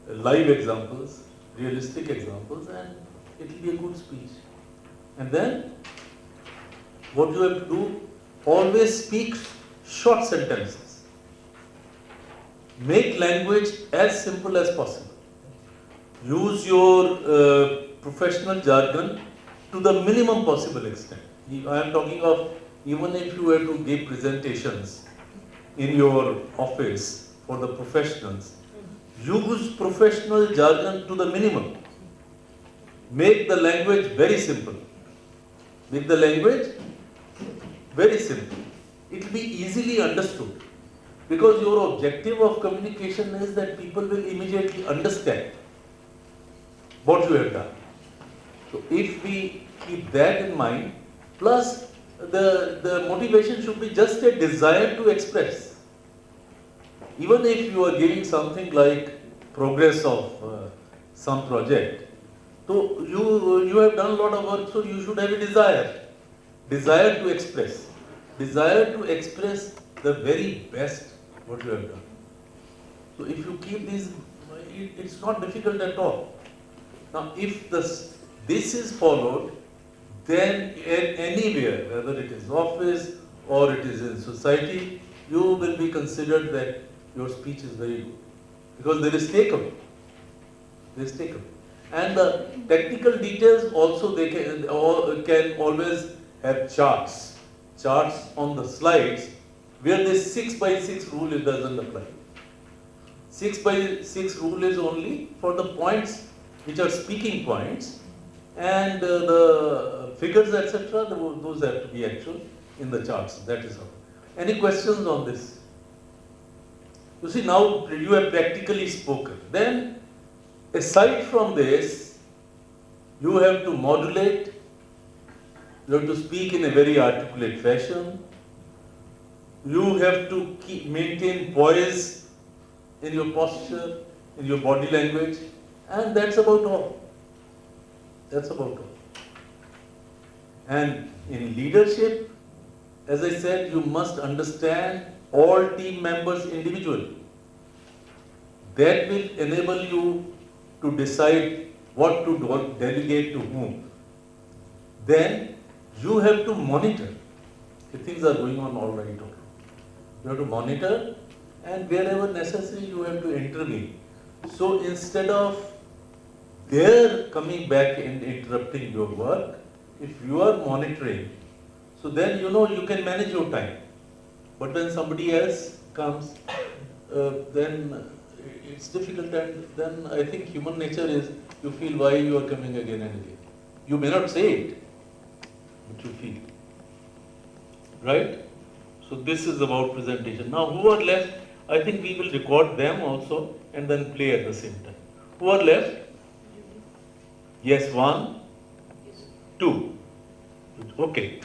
live examples, realistic examples, and it will be a good speech. And then, what you have to do, always speak short sentences. Make language as simple as possible. Use your professional jargon to the minimum possible extent. I am talking of even if you were to give presentations in your office for the professionals, use professional jargon to the minimum. Make the language very simple. Make the language very simple. It will be easily understood. Because your objective of communication is that people will immediately understand what you have done. So if we keep that in mind, plus the motivation should be just a desire to express. Even if you are giving something like progress of some project, so you have done a lot of work, so you should have a desire to express the very best what you have done. So if you keep these, it's not difficult at all. Now if this is followed, then anywhere, whether it is office or it is in society, you will be considered that your speech is very good. Because there is takeaway. There is takeaway. And the technical details also they can always have charts on the slides where this 6x6 rule it doesn't apply. 6x6 rule is only for the points which are speaking points, and the figures etc. those have to be actual in the charts. That is all. Any questions on this? You see, now you have practically spoken. Then, aside from this, you have to modulate, you have to speak in a very articulate fashion, you have to maintain poise in your posture, in your body language, and that's about all. That's about all. And in leadership, as I said, you must understand all team members individually. That will enable you to decide what to delegate to whom. Then you have to monitor if things are going on all right. You have to monitor, and wherever necessary you have to intervene. So instead of their coming back and interrupting your work, if you are monitoring, so then you can manage your time. But when somebody else comes, then it's difficult, and then I think human nature is you feel why you are coming again and again. You may not say it, but you feel. Right? So this is about presentation. Now who are left? I think we will record them also and then play at the same time. Who are left? Yes, 1, 2. Okay.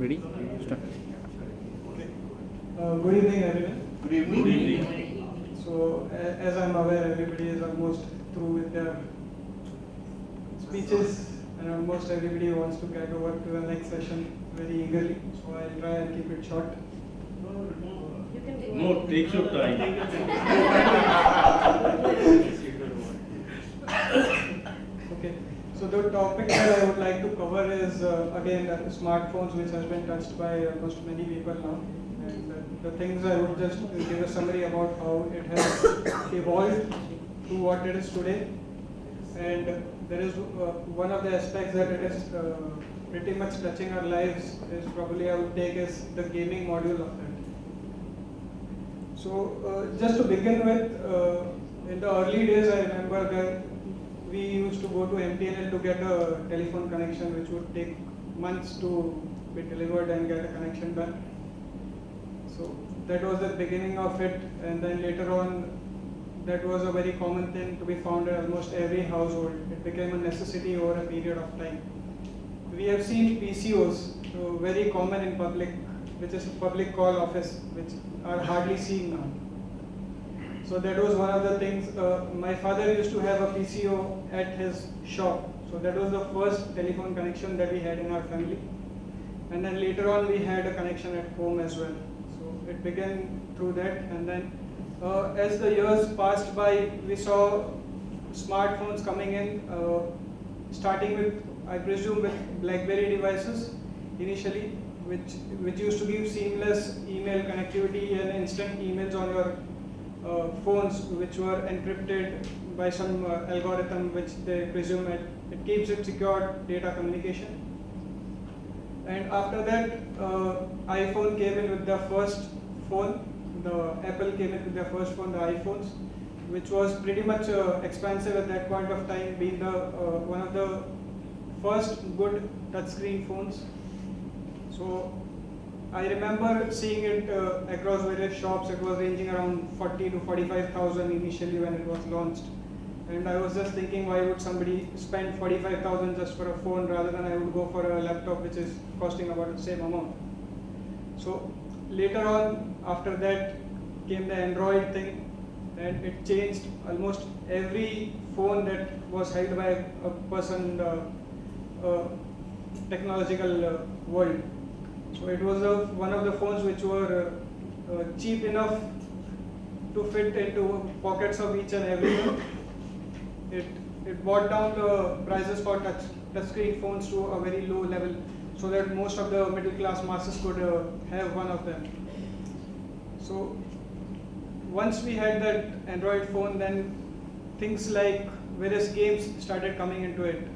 Ready? Start. Okay. Good evening, everyone. Good evening. Good evening. So, as I'm aware, everybody is almost through with their speeches, and almost everybody wants to get over to the next session very eagerly. So, I'll try and keep it short. No, take your time. Okay. So the topic that I would like to cover is again smartphones, which has been touched by almost many people now. And the things I would just give a summary about how it has evolved to what it is today. And there is one of the aspects that it is pretty much touching our lives is probably I would take as the gaming module of that. So just to begin with, in the early days I remember that we used to go to MTNL to get a telephone connection, which would take months to be delivered and get a connection done. So that was the beginning of it, and then later on that was a very common thing to be found in almost every household. It became a necessity over a period of time. We have seen PCOs, very common in public, which is public call office, which are hardly seen now. So that was one of the things. My father used to have a PCO at his shop. So that was the first telephone connection that we had in our family. And then later on we had a connection at home as well. So it began through that. And then as the years passed by, we saw smartphones coming in, starting with, I presume, with BlackBerry devices initially, which used to give seamless email connectivity and instant emails on your phones, which were encrypted by some algorithm which they presume it keeps it secure data communication. And after that, iPhone came in with their first phone. The Apple came in with their first phone, the iPhones, which was pretty much expensive at that point of time, being the one of the first good touchscreen phones. So I remember seeing it across various shops. It was ranging around 40 to 45,000 initially when it was launched. And I was just thinking, why would somebody spend 45,000 just for a phone rather than I would go for a laptop which is costing about the same amount. So later on, after that came the Android thing, and it changed almost every phone that was held by a person in the technological world. So it was one of the phones which were cheap enough to fit into pockets of each and every one. It brought down the prices for touchscreen phones to a very low level, so that most of the middle class masses could have one of them. So once we had that Android phone, then things like various games started coming into it.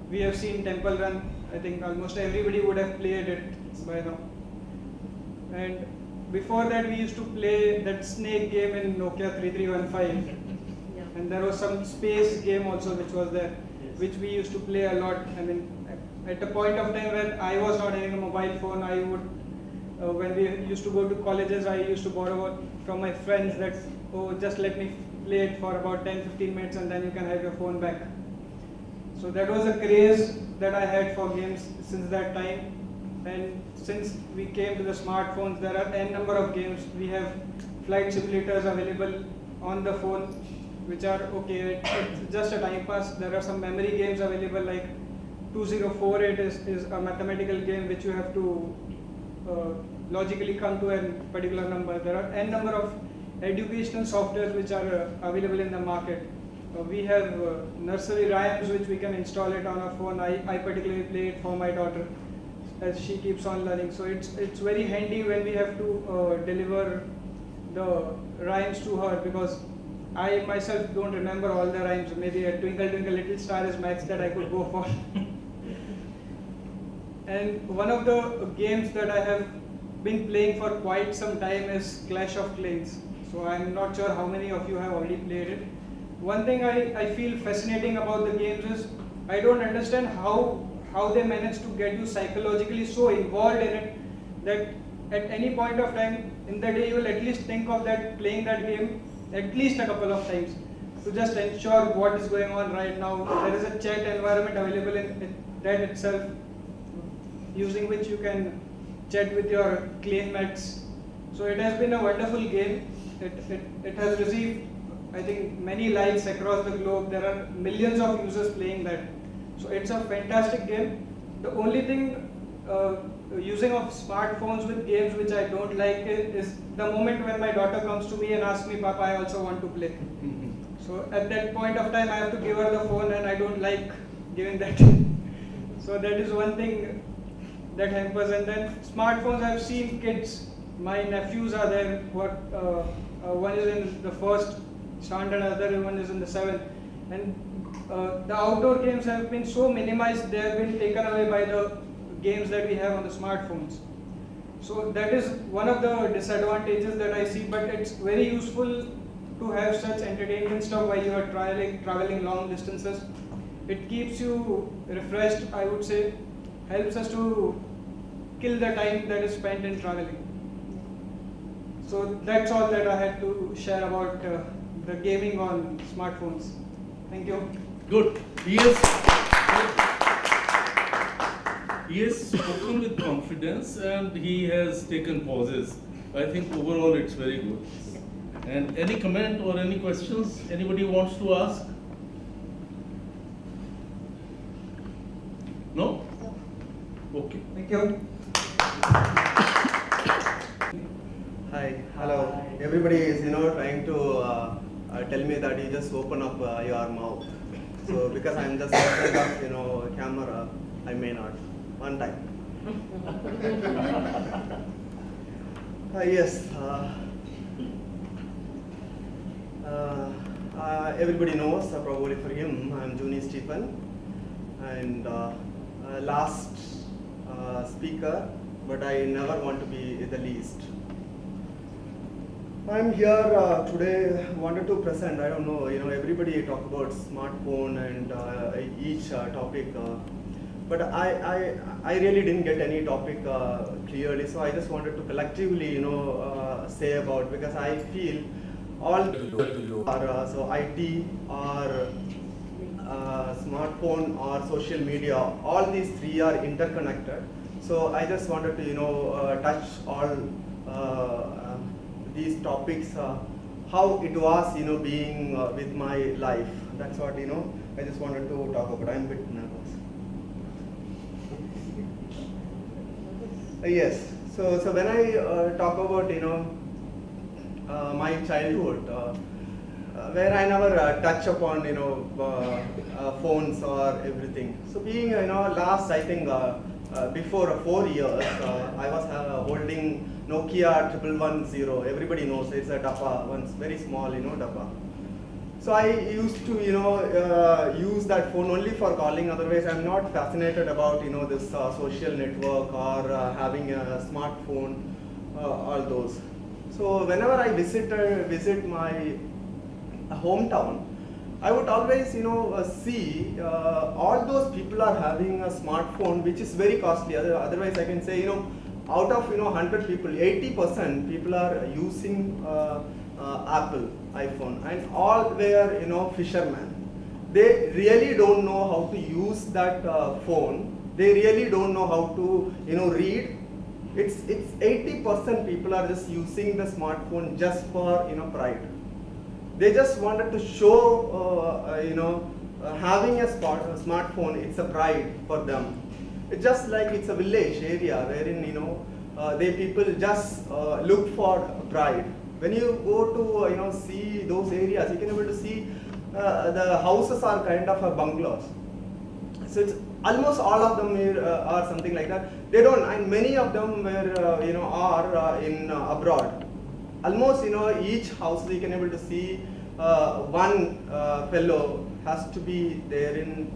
We have seen Temple Run. I think almost everybody would have played it by now. And before that, we used to play that snake game in Nokia 3315. And there was some space game also which was there, which we used to play a lot. I mean, at a point of time when I was not having a mobile phone, I would, when we used to go to colleges, I used to borrow from my friends that, oh, just let me play it for about 10-15 minutes and then you can have your phone back. So that was a craze that I had for games since that time. And since we came to the smartphones, there are n number of games. We have flight simulators available on the phone, which are okay, it's just a time pass. There are some memory games available, like 2048 is a mathematical game which you have to logically come to a particular number. There are n number of educational softwares which are available in the market. We have nursery rhymes which we can install it on our phone. I particularly play it for my daughter as she keeps on learning. So it's very handy when we have to deliver the rhymes to her, because I myself don't remember all the rhymes. Maybe a Twinkle Twinkle Little Star is max that I could go for. And one of the games that I have been playing for quite some time is Clash of Clans. So I'm not sure how many of you have already played it. One thing I feel fascinating about the games is I don't understand how they manage to get you psychologically so involved in it that at any point of time in the day you will at least think of that playing that game at least a couple of times to just ensure what is going on right now. There is a chat environment available in that itself. using which you can chat with your classmates. So it has been a wonderful game. It has received, I think, many likes across the globe. There are millions of users playing that. So it's a fantastic game. The only thing using of smartphones with games which I don't like is the moment when my daughter comes to me and asks me, Papa, I also want to play. So at that point of time, I have to give her the phone, and I don't like giving that. So that is one thing that hampers. And then smartphones, I've seen kids, my nephews are there, who are, one is in the first standard, another one is in the seventh. And the outdoor games have been so minimized, they have been taken away by the games that we have on the smartphones. So that is one of the disadvantages that I see, but it's very useful to have such entertainment stuff while you are traveling long distances. It keeps you refreshed, I would say, helps us to kill the time that is spent in traveling. So that's all that I had to share about the gaming on smartphones. Thank you. Good. He has spoken with confidence and he has taken pauses. I think overall it's very good. And any comment or any questions anybody wants to ask? No? Okay. Thank you. Hi, hello. Everybody is, trying to tell me that you just open up your mouth. So because I'm just in front of, camera, I may not. One time. Yes. Everybody knows, probably for him, I'm Juni Stephen, and last speaker, but I never want to be the least. I'm here today, wanted to present, I don't know, everybody talk about smartphone and each topic, but I really didn't get any topic clearly, so I just wanted to collectively, say about, because I feel all are so IT or smartphone or social media, all these three are interconnected. So I just wanted to touch all these topics, how it was being with my life. That's what I just wanted to talk about. I'm a bit nervous. Yes. So when I talk about my childhood, where I never touch upon phones or everything. So being last, I think before 4 years, I was holding Nokia 1110. Everybody knows it's a dabba, one very small dabba. So I used to use that phone only for calling. Otherwise, I'm not fascinated about this social network or having a smartphone, all those. So whenever I visit my hometown, I would always see all those people are having a smartphone which is very costly. Otherwise I can say out of 100 people, 80% people are using Apple iPhone, and all were fishermen. They really don't know how to use that phone. They really don't know how to read. It's 80% people are just using the smartphone just for pride. They just wanted to show having a smartphone. It's a pride for them. It's just like it's a village area wherein they people just look for pride. When you go to see those areas, you can able to see the houses are kind of bungalows. So it's almost all of them are something like that. They don't, and many of them were are in abroad. Almost each house you can able to see one fellow has to be there in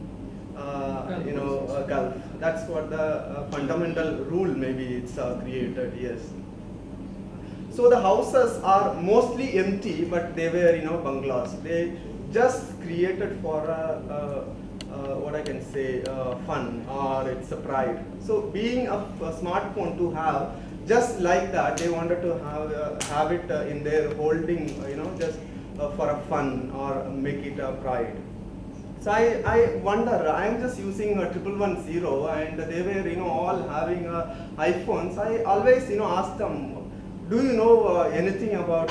Gulf. That's what the fundamental rule maybe it's created. Yes. So the houses are mostly empty, but they were bungalows. They just created for what I can say fun, or it's a pride. So being a smartphone to have just like that, they wanted to have it in their holding, just for a fun or make it a pride. So I wonder, I'm just using a 1110 and they were, all having iPhones. I always, ask them, do you know anything about,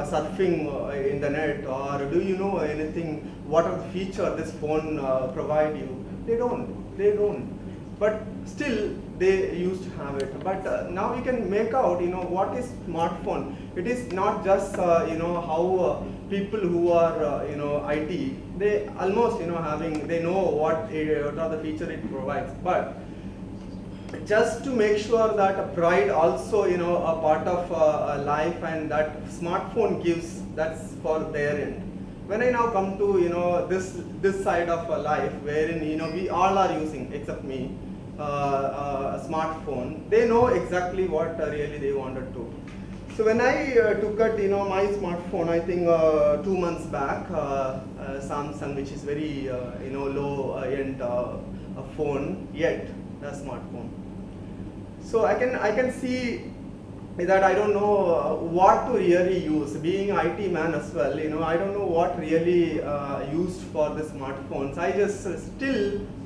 surfing in the net, or do you know anything, what are the features this phone provide you? They don't. But still, they used to have it. But now we can make out, what is smartphone. It is not just, how people who are, IT, they almost, they know what are the features it provides. But just to make sure that pride also, a part of life, and that smartphone gives, that's for their end. When I now come to, this side of life, wherein, we all are using, except me, a smartphone, they know exactly what really they wanted to. So when I took out, my smartphone, I think 2 months back, Samsung, which is very, low-end phone, yet a smartphone. So I can see that I don't know what to really use. Being IT man as well, I don't know what really used for the smartphones. I just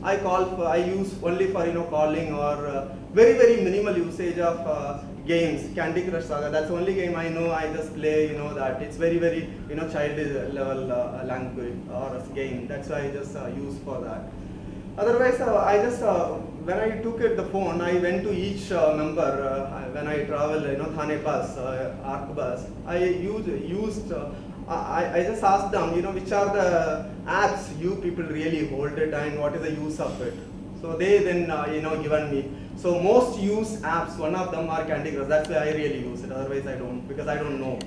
I use only for calling, or very very minimal usage of games. Candy Crush Saga, that's the only game I know. I just play, that it's very very child level language or game. That's why I just use for that. Otherwise, I just when I took the phone, I went to each member when I travel, Thane bus, ARC bus. I just asked them, which are the apps you people really hold it, and what is the use of it. So they then, given me. So most used apps, one of them are Candy Crush. That's why I really use it. Otherwise, I don't, because I don't know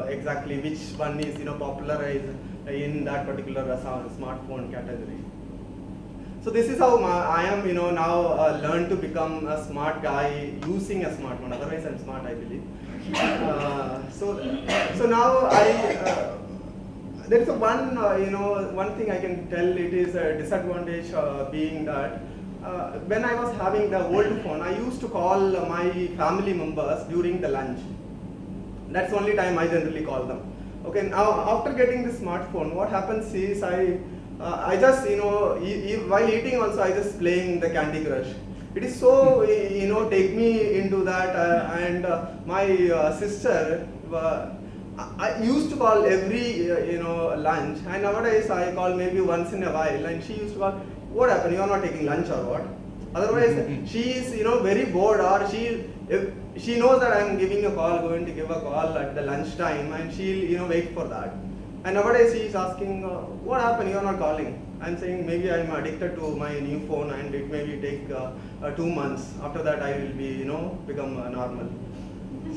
exactly which one is, popularized in that particular smartphone category. So this is how I am, now learned to become a smart guy using a smartphone. Otherwise, I'm smart, I believe. So now there is one thing I can tell. It is a disadvantage being that when I was having the old phone, I used to call my family members during the lunch. That's the only time I generally call them. Okay, now after getting the smartphone, what happens is I just, while eating also, I just playing the Candy Crush. It is so, take me into that, and my sister, I used to call every, lunch, and nowadays I call maybe once in a while, and she used to call, what happened, you are not taking lunch or what? Otherwise, she is, very bored, or she knows that I am going to give a call at the lunch time, and she'll, wait for that. And nowadays she is asking, what happened, you are not calling? I'm saying maybe I'm addicted to my new phone, and it maybe take 2 months. After that I will be, become normal.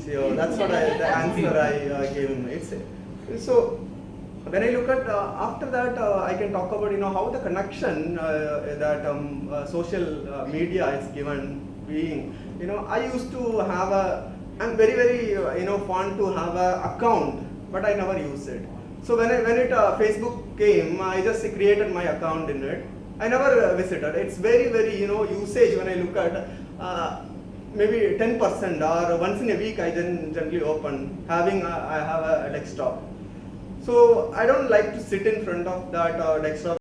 So that's what the answer I gave him. So when I look at, after that I can talk about, how the connection that social media is given being. I used to have I'm very very, fond to have a account, but I never use it. So when Facebook came, I just created my account in it. I never visited. It's very very, usage when I look at maybe 10%, or once in a week I generally open. I have a desktop. So I don't like to sit in front of that desktop.